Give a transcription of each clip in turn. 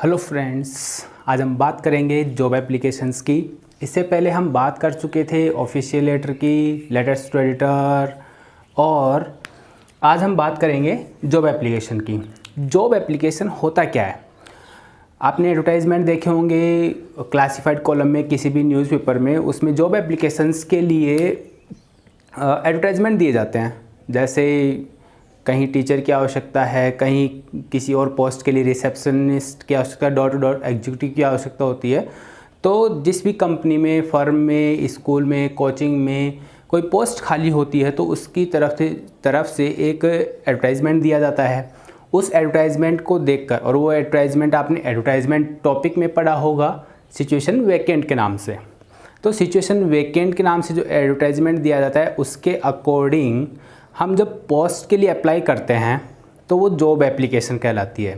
Hello friends, आज हम बात करेंगे जॉब एप्लीकेशंस की। इससे पहले हम बात कर चुके थे ऑफिशियल लेटर की, लेटर्स टू एडिटर, और आज हम बात करेंगे जॉब एप्लीकेशन की। जॉब एप्लीकेशन होता क्या है? आपने एडवर्टाइजमेंट देखे होंगे क्लासिफाइड कॉलम में, किसी भी न्यूज़पेपर में, उसमें जॉब एप्लीकेशंस के लिए एडवर्टाइजमेंट दिए जाते हैं। जैसे कहीं टीचर की आवश्यकता है, कहीं किसी और पोस्ट के लिए रिसेप्शनिस्ट की आवश्यकता, डॉट टू डॉट एग्जीक्यूटिव की आवश्यकता होती है। तो जिस भी कंपनी में, फर्म में, स्कूल में, कोचिंग में कोई पोस्ट खाली होती है तो उसकी तरफ से एक एडवर्टाइजमेंट दिया जाता है। उस एडवर्टाइजमेंट को देखकर, और वो एडवर्टाइजमेंट आपने एडवर्टाइजमेंट टॉपिक में पढ़ा होगा सिचुएशन वैकेंट के नाम से। तो सिचुएशन वैकेंट के नाम से जो एडवर्टाइजमेंट दिया जाता है उसके अकॉर्डिंग हम जब पोस्ट के लिए अप्लाई करते हैं तो वो जॉब एप्लीकेशन कहलाती है।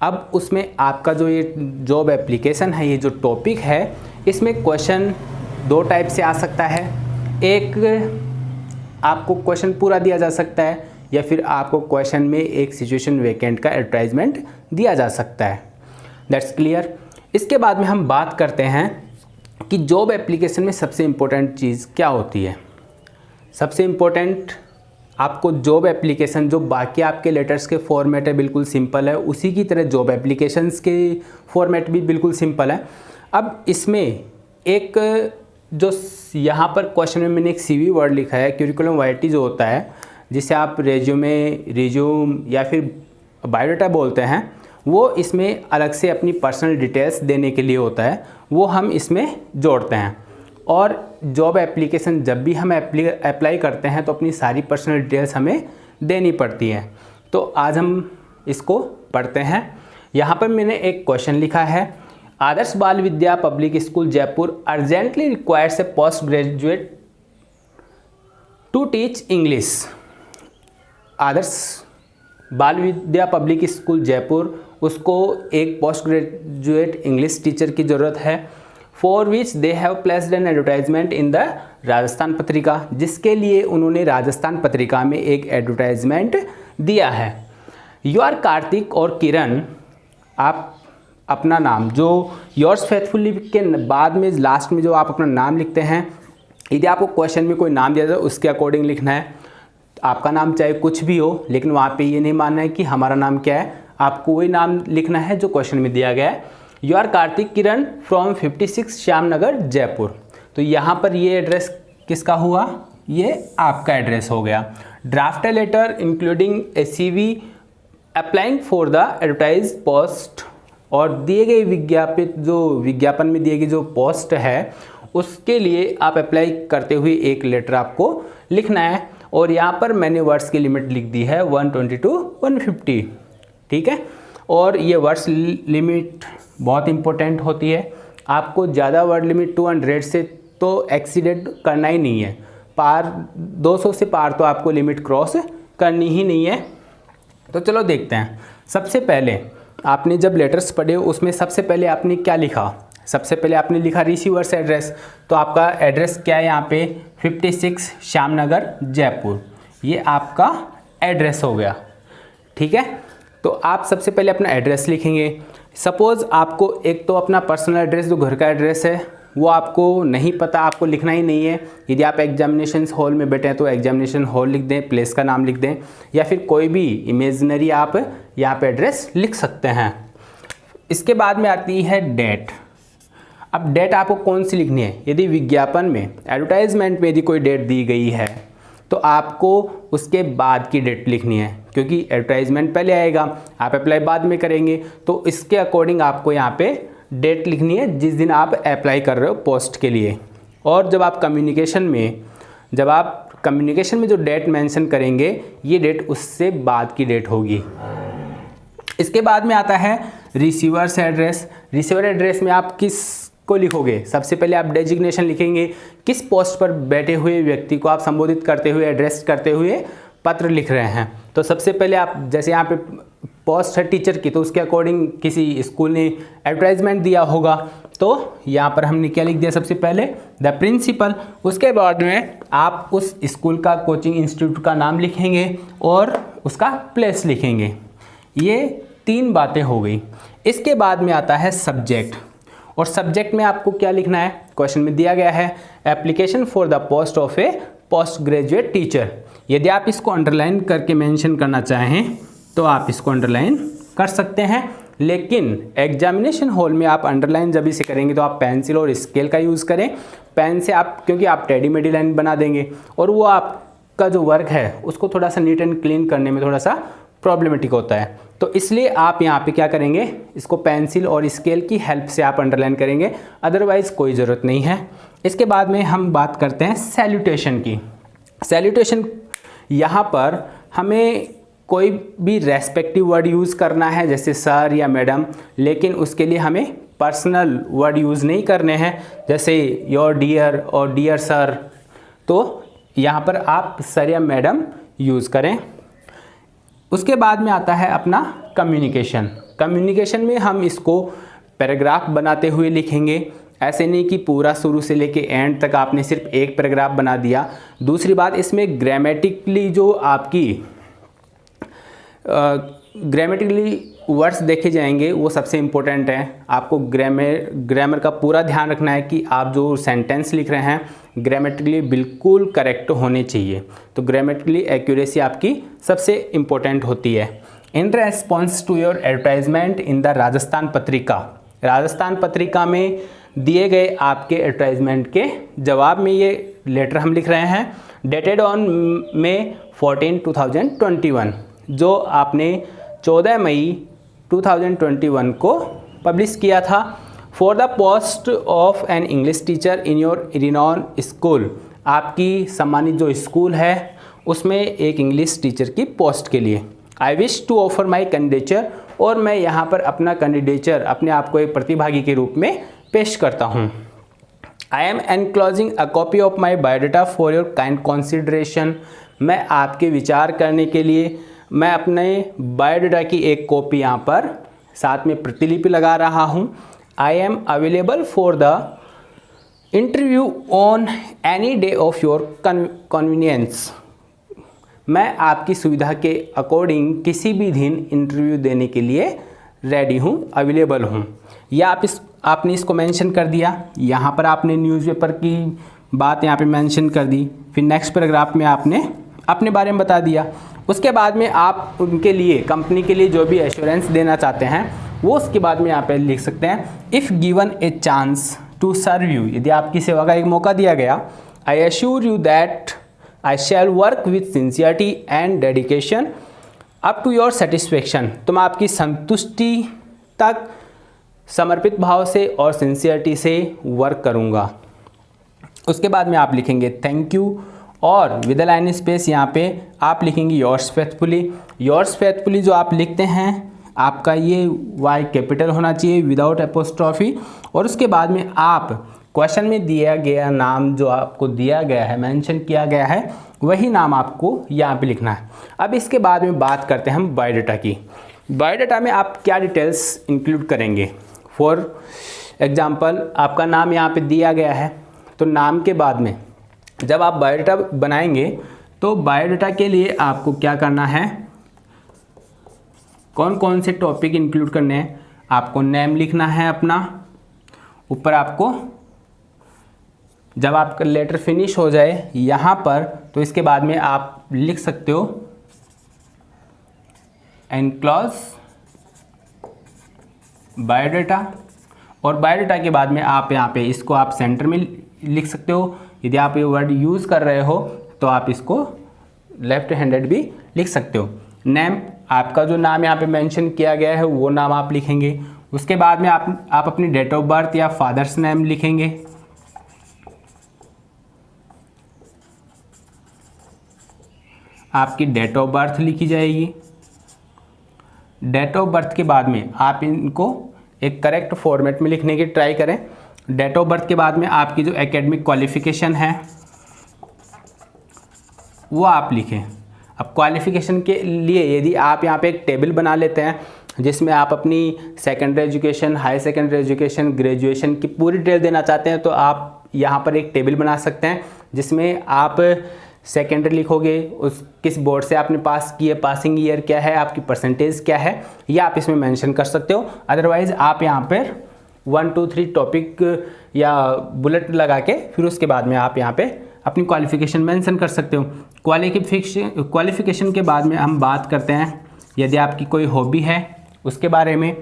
अब उसमें आपका जो ये जॉब एप्लीकेशन है, ये जो टॉपिक है, इसमें क्वेश्चन दो टाइप से आ सकता है। एक, आपको क्वेश्चन पूरा दिया जा सकता है, या फिर आपको क्वेश्चन में एक सिचुएशन वैकेंट का एडवर्टाइजमेंट दिया जा सकता है। That's clear. इसके बाद में हम बात करते हैं कि जॉब एप्लीकेशन में सबसे इम्पोर्टेंट चीज़ क्या होती है। सबसे इम्पोर्टेंट, आपको जॉब एप्लीकेशन, जो बाकी आपके लेटर्स के फॉर्मेट है बिल्कुल सिंपल है, उसी की तरह जॉब एप्लीकेशंस के फॉर्मेट भी बिल्कुल सिंपल है। अब इसमें एक जो यहाँ पर क्वेश्चन में मैंने एक CV वर्ड लिखा है, करिकुलम वाइटी जो होता है, जिसे आप रिज्यूम या फिर बायोडाटा बोलते हैं, वो इसमें अलग से अपनी पर्सनल डिटेल्स देने के लिए होता है, वो हम इसमें जोड़ते हैं। और जॉब एप्लीकेशन जब भी हम अप्लाई करते हैं तो अपनी सारी पर्सनल डिटेल्स हमें देनी पड़ती हैं। तो आज हम इसको पढ़ते हैं। यहाँ पर मैंने एक क्वेश्चन लिखा है, Adarsh Bal Vidya public school Jaipur urgently requires a post graduate to teach English. Adarsh Bal Vidya public school Jaipur, उसको एक पोस्ट ग्रेजुएट इंग्लिश टीचर की ज़रूरत है। For which they have placed an advertisement in the Rajasthan पत्रिका, जिसके लिए उन्होंने राजस्थान पत्रिका में एक एडवर्टाइजमेंट दिया है। यू आर कार्तिक और किरण, आप अपना नाम, जो योर्स फेथफुली के बाद में लास्ट में जो आप अपना नाम लिखते हैं, यदि आपको क्वेश्चन में कोई नाम दिया जाए उसके अकॉर्डिंग लिखना है। आपका नाम चाहे कुछ भी हो, लेकिन वहाँ पे ये नहीं मानना है कि हमारा नाम क्या है, आपको वही नाम लिखना है जो क्वेश्चन में दिया गया है। You are Kartik Kiran from 56 Shyamnagar Jaipur. तो यहाँ पर ये एड्रेस किसका हुआ? ये आपका एड्रेस हो गया। Draft a letter including a CV applying for the advertise post, और दिए गए विज्ञापन में दिए गई जो पोस्ट है उसके लिए आप अप्लाई करते हुए एक लेटर आपको लिखना है। और यहाँ पर मैंने वर्ड्स की लिमिट लिख दी है 120 to 150, ठीक है। और ये वर्ड्स लिमिट बहुत इंपॉर्टेंट होती है। आपको ज़्यादा वर्ड लिमिट 200 से तो एक्सीडेंट करना ही नहीं है, पार 200 से पार तो आपको लिमिट क्रॉस करनी ही नहीं है। तो चलो देखते हैं। सबसे पहले आपने जब लेटर्स पढ़े उसमें सबसे पहले आपने क्या लिखा? सबसे पहले आपने लिखा रिसीवर्स एड्रेस। तो आपका एड्रेस क्या है यहाँ पे? 56 श्यामनगर जयपुर, ये आपका एड्रेस हो गया, ठीक है। तो आप सबसे पहले अपना एड्रेस लिखेंगे। सपोज़ आपको एक तो अपना पर्सनल एड्रेस, जो घर का एड्रेस है, वो आपको नहीं पता, आपको लिखना ही नहीं है। यदि आप एग्जामिनेशन हॉल में बैठे हैं तो एग्जामिनेशन हॉल लिख दें, प्लेस का नाम लिख दें, या फिर कोई भी इमेजिनरी आप यहाँ पे एड्रेस लिख सकते हैं। इसके बाद में आती है डेट। अब डेट आपको कौन सी लिखनी है? यदि विज्ञापन में, एडवर्टाइजमेंट में यदि कोई डेट दी गई है तो आपको उसके बाद की डेट लिखनी है, क्योंकि एडवर्टाइजमेंट पहले आएगा, आप अप्लाई बाद में करेंगे। तो इसके अकॉर्डिंग आपको यहाँ पे डेट लिखनी है जिस दिन आप अप्लाई कर रहे हो पोस्ट के लिए। और जब आप कम्युनिकेशन में जो डेट मेंशन करेंगे, ये डेट उससे बाद की डेट होगी। इसके बाद में आता है रिसीवर्स एड्रेस। रिसीवर एड्रेस में आप किस को लिखोगे? सबसे पहले आप डेजिग्नेशन लिखेंगे, किस पोस्ट पर बैठे हुए व्यक्ति को आप संबोधित करते हुए, एड्रेस करते हुए पत्र लिख रहे हैं। तो सबसे पहले आप, जैसे यहाँ पे पोस्ट है टीचर की, तो उसके अकॉर्डिंग किसी स्कूल ने एडवर्टाइजमेंट दिया होगा, तो यहाँ पर हमने क्या लिख दिया? सबसे पहले द प्रिंसिपल। उसके बाद में आप उस स्कूल का, कोचिंग इंस्टीट्यूट का नाम लिखेंगे और उसका प्लेस लिखेंगे। ये 3 बातें हो गई। इसके बाद में आता है सब्जेक्ट, और सब्जेक्ट में आपको क्या लिखना है, क्वेश्चन में दिया गया है application for the post of A post graduate teacher. यदि आप इसको अंडरलाइन करके मेंशन करना चाहें तो आप इसको अंडरलाइन कर सकते हैं, लेकिन एग्जामिनेशन हॉल में आप अंडरलाइन जब इसे करेंगे तो आप पेंसिल और स्केल का यूज़ करें। पेन से आप, क्योंकि आप टेढ़ी मेढ़ी लाइन बना देंगे और वो आपका जो वर्क है उसको थोड़ा सा नीट एंड क्लीन करने में थोड़ा सा प्रॉब्लमेटिक होता है, तो इसलिए आप यहाँ पे क्या करेंगे, इसको पेंसिल और स्केल की हेल्प से आप अंडरलाइन करेंगे, अदरवाइज़ कोई ज़रूरत नहीं है। इसके बाद में हम बात करते हैं सैल्यूटेशन की। सैल्यूटेशन, यहाँ पर हमें कोई भी रेस्पेक्टिव वर्ड यूज़ करना है जैसे सर या मैडम, लेकिन उसके लिए हमें पर्सनल वर्ड यूज़ नहीं करने हैं जैसे योर डियर और डियर सर, तो यहाँ पर आप सर या मैडम यूज़ करें। उसके बाद में आता है अपना कम्युनिकेशन। कम्युनिकेशन में हम इसको पैराग्राफ बनाते हुए लिखेंगे, ऐसे नहीं कि पूरा शुरू से लेके एंड तक आपने सिर्फ एक पैराग्राफ बना दिया। दूसरी बात, इसमें ग्रामेटिकली जो आपकी ग्रामेटिकली वर्ड्स देखे जाएंगे वो सबसे इम्पोर्टेंट है। आपको ग्रामर का पूरा ध्यान रखना है कि आप जो सेंटेंस लिख रहे हैं ग्रामेटिकली बिल्कुल करेक्ट होने चाहिए, तो ग्रामेटिकली एक्यूरेसी आपकी सबसे इम्पोर्टेंट होती है। In response to your advertisement in the Rajasthan Patrika, Rajasthan पत्रिका में दिए गए आपके एडवर्टाइजमेंट के जवाब में ये लेटर हम लिख रहे हैं, डेटेड ऑन May 14, 2021, जो आपने 14 मई 2021 को पब्लिश किया था। For the post of an English teacher in your renowned school, आपकी सम्मानित जो स्कूल है उसमें एक इंग्लिश टीचर की पोस्ट के लिए। I wish to offer my candidature, और मैं यहाँ पर अपना कैंडिडेचर, अपने आप को एक प्रतिभागी के रूप में पेश करता हूँ। I am enclosing a copy of my biodata for your kind consideration, मैं आपके विचार करने के लिए मैं अपने बायोडाटा की एक कॉपी यहाँ पर साथ में प्रतिलिपि लगा रहा हूँ। I am available for the interview on any day of your convenience, मैं आपकी सुविधा के अकॉर्डिंग किसी भी दिन इंटरव्यू देने के लिए रेडी हूँ, अवेलेबल हूँ। या आपने इसको मेंशन कर दिया, यहाँ पर आपने न्यूज़पेपर की बात यहाँ पे मेंशन कर दी, फिर नेक्स्ट पैराग्राफ में आपने अपने बारे में बता दिया। उसके बाद में आप उनके लिए, कंपनी के लिए जो भी एश्योरेंस देना चाहते हैं वो उसके बाद में यहाँ पे लिख सकते हैं। If given a chance to serve you, यदि आपकी सेवा का एक मौका दिया गया, I assure you that I shall work with sincerity and dedication up to your satisfaction, तो मैं आपकी संतुष्टि तक समर्पित भाव से और सिंसियरिटी से वर्क करूँगा। उसके बाद में आप लिखेंगे थैंक यू, और विद लाइन स्पेस यहाँ पे आप लिखेंगे योर्स फेथफुली। योर्स फेथफुली जो आप लिखते हैं आपका ये वाई कैपिटल होना चाहिए विदाउट एपोस्ट्रॉफी, और उसके बाद में आप क्वेश्चन में दिया गया नाम जो आपको दिया गया है, मेंशन किया गया है, वही नाम आपको यहाँ पे लिखना है। अब इसके बाद में बात करते हैं हम बायोडाटा की। बायोडाटा में आप क्या डिटेल्स इंक्लूड करेंगे। फॉर एग्जाम्पल आपका नाम यहाँ पे दिया गया है, तो नाम के बाद में जब आप बायोडाटा बनाएंगे तो बायोडाटा के लिए आपको क्या करना है, कौन कौन से टॉपिक इंक्लूड करने हैं, आपको नेम लिखना है अपना, ऊपर आपको जब आपका लेटर फिनिश हो जाए यहाँ पर, तो इसके बाद में आप लिख सकते हो एनक्लोज बायोडाटा, और बायोडाटा के बाद में आप यहाँ पे इसको आप सेंटर में लिख सकते हो। यदि आप ये वर्ड यूज़ कर रहे हो तो आप इसको लेफ्ट हैंडेड भी लिख सकते हो। नेम, आपका जो नाम यहाँ पे मेंशन किया गया है वो नाम आप लिखेंगे। उसके बाद में आप अपनी डेट ऑफ बर्थ या फादर्स नेम लिखेंगे। आपकी डेट ऑफ बर्थ लिखी जाएगी। डेट ऑफ बर्थ के बाद में आप इनको एक करेक्ट फॉर्मेट में लिखने की ट्राई करें। डेट ऑफ बर्थ के बाद में आपकी जो एकेडमिक क्वालिफ़िकेशन है वो आप लिखें। अब क्वालिफ़िकेशन के लिए यदि आप यहाँ पे एक टेबल बना लेते हैं जिसमें आप अपनी secondary education, high secondary education, graduation की पूरी डिटेल देना चाहते हैं, तो आप यहाँ पर एक टेबल बना सकते हैं जिसमें आप सेकेंडरी लिखोगे, उस किस बोर्ड से आपने पास किए, पासिंग ईयर क्या है, आपकी परसेंटेज क्या है, ये आप इसमें मेंशन कर सकते हो। अदरवाइज आप यहाँ पर 1 2 3 टॉपिक या बुलेट लगा के फिर उसके बाद में आप यहाँ पे अपनी क्वालिफ़िकेशन मेंशन कर सकते हो। क्वालिफ़िकेशन के बाद में हम बात करते हैं यदि आपकी कोई हॉबी है उसके बारे में,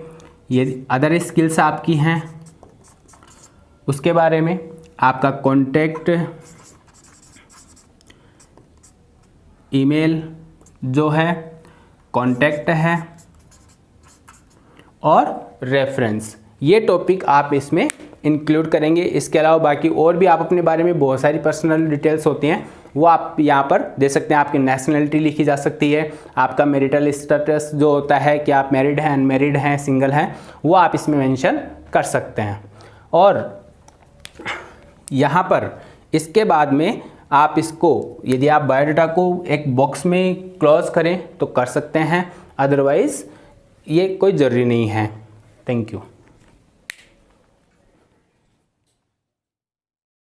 यदि अदर स्किल्स आपकी हैं उसके बारे में, आपका कॉन्टैक्ट ईमेल जो है, कॉन्टैक्ट है और रेफरेंस, ये टॉपिक आप इसमें इंक्लूड करेंगे। इसके अलावा बाकी और भी आप अपने बारे में बहुत सारी पर्सनल डिटेल्स होती हैं वो आप यहाँ पर दे सकते हैं। आपकी नेशनलिटी लिखी जा सकती है, आपका मैरिटल स्टेटस जो होता है कि आप मैरिड हैं, अनमैरिड हैं, सिंगल हैं, वो आप इसमें मेंशन कर सकते हैं। और यहाँ पर इसके बाद में आप इसको यदि आप बायोडाटा को एक बॉक्स में क्लोज करें तो कर सकते हैं, अदरवाइज़ ये कोई ज़रूरी नहीं है। Thank you.